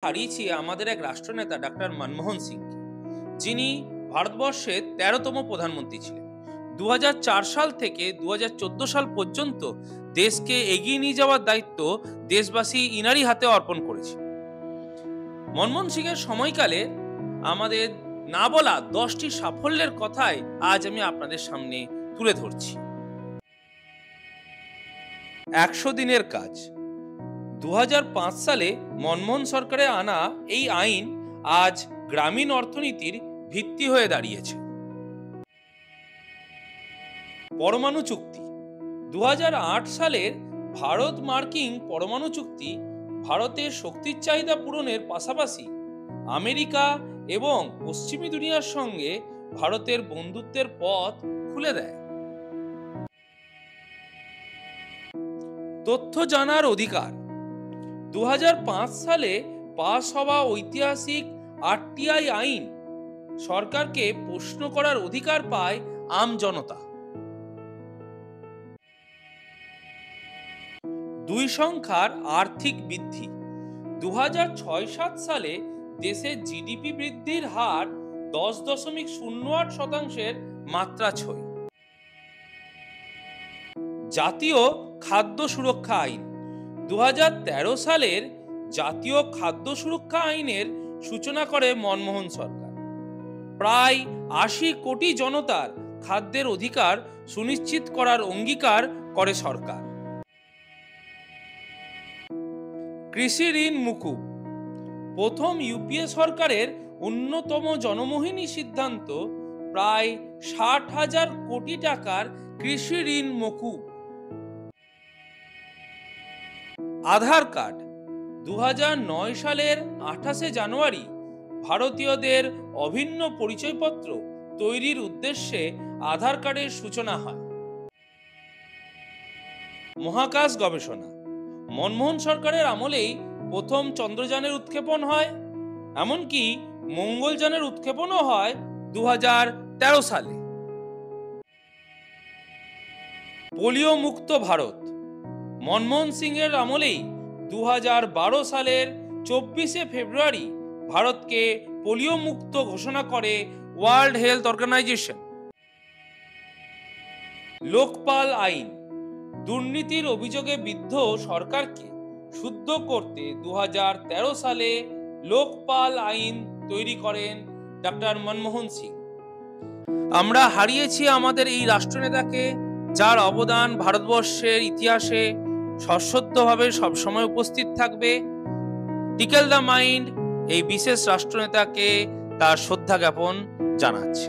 হারিয়েছি আমাদের এক রাষ্ট্রনেতা ডক্টর মনমোহন সিং, যিনি ভারতবর্ষের ১৩তম প্রধানমন্ত্রী ছিলেন। ২০০৪ সাল থেকে ২০১৪ সাল পর্যন্ত দেশকে এগিয়ে নিয়ে যাওয়ার দায়িত্ব দেশবাসী ইনারই হাতে অর্পণ করেছে। মনমোহন সিং এর সময়কালে আমাদের না বলা ১০টি সাফল্যের কথাই আজ আমি আপনাদের সামনে তুলে ধরছি। ১০০ দিনের কাজ। ২০০৫ সালে মনমোহন সরকারের আনা এই আইন আজ গ্রামীণ অর্থনীতির ভিত্তি হয়ে দাঁড়িয়েছে। পরমাণু চুক্তি। ২০০৮ সালের ভারত মার্কিন পরমাণু চুক্তি ভারতের শক্তির চাহিদা পূরণের পাশাপাশি আমেরিকা এবং পশ্চিমী দুনিয়ার সঙ্গে ভারতের বন্ধুত্বের পথ খুলে দেয়। তথ্য জানার অধিকার। ২০০৫ সালে পাস হওয়া ঐতিহাসিক আরটিআই আইন সরকারকে প্রশ্ন করার অধিকার পায় আম জনতা। ২ সংখ্যার আর্থিক বৃদ্ধি। ২০০৬-৭ সালে দেশের জিডিপি বৃদ্ধির হার ১০.০৮% মাত্রা ছোঁয়। জাতীয় খাদ্য সুরক্ষা আইন। ২০১৩ সালের জাতীয় খাদ্য সুরক্ষা আইনের সূচনা করে মনমোহন সরকার। প্রায় ৮০ কোটি জনতার খাদ্যের অধিকার সুনিশ্চিত করার অঙ্গীকার করে সরকার। কৃষি ঋণ মুকুব। প্রথম ইউপিএ সরকারের অন্যতম জনমোহিনী সিদ্ধান্ত প্রায় ৬০,০০০ কোটি টাকার কৃষি ঋণ মকুব। আধার কার্ড। ২০০৯ সালের ২৮শে জানুয়ারি ভারতীয়দের অভিন্ন পরিচয়পত্র তৈরির উদ্দেশ্যে আধার কার্ডের সূচনা হয়। মহাকাশ গবেষণা। মনমোহন সরকারের আমলেই প্রথম চন্দ্রযানের উৎক্ষেপণ হয়, এমনকি মঙ্গলযানের উৎক্ষেপণও হয় ২০১৩ সালে। পোলিও মুক্ত ভারত। মনমোহন সিং এর আমলেই ২০১২ সালের ২৪শে ফেব্রুয়ারি ভারতকে পোলিও মুক্ত ঘোষণা করে ওয়ার্ল্ড হেলথ অর্গানাইজেশন। লোকপাল আইন। দুর্নীতির অভিযোগে বিদ্ধ সরকারকে শুদ্ধ করতে ২০১৩ সালে লোকপাল আইন তৈরি করেন ডক্টর মনমোহন সিং। আমরা হারিয়েছি আমাদের এই রাষ্ট্রনেতাকে, যার অবদান ভারতবর্ষের ইতিহাসে সশ্রদ্ধভাবে সবসময় উপস্থিত থাকবে। টিকেল দ্য মাইন্ড এই বিশেষ রাষ্ট্রনেতাকে তার শ্রদ্ধা জ্ঞাপন জানাচ্ছে।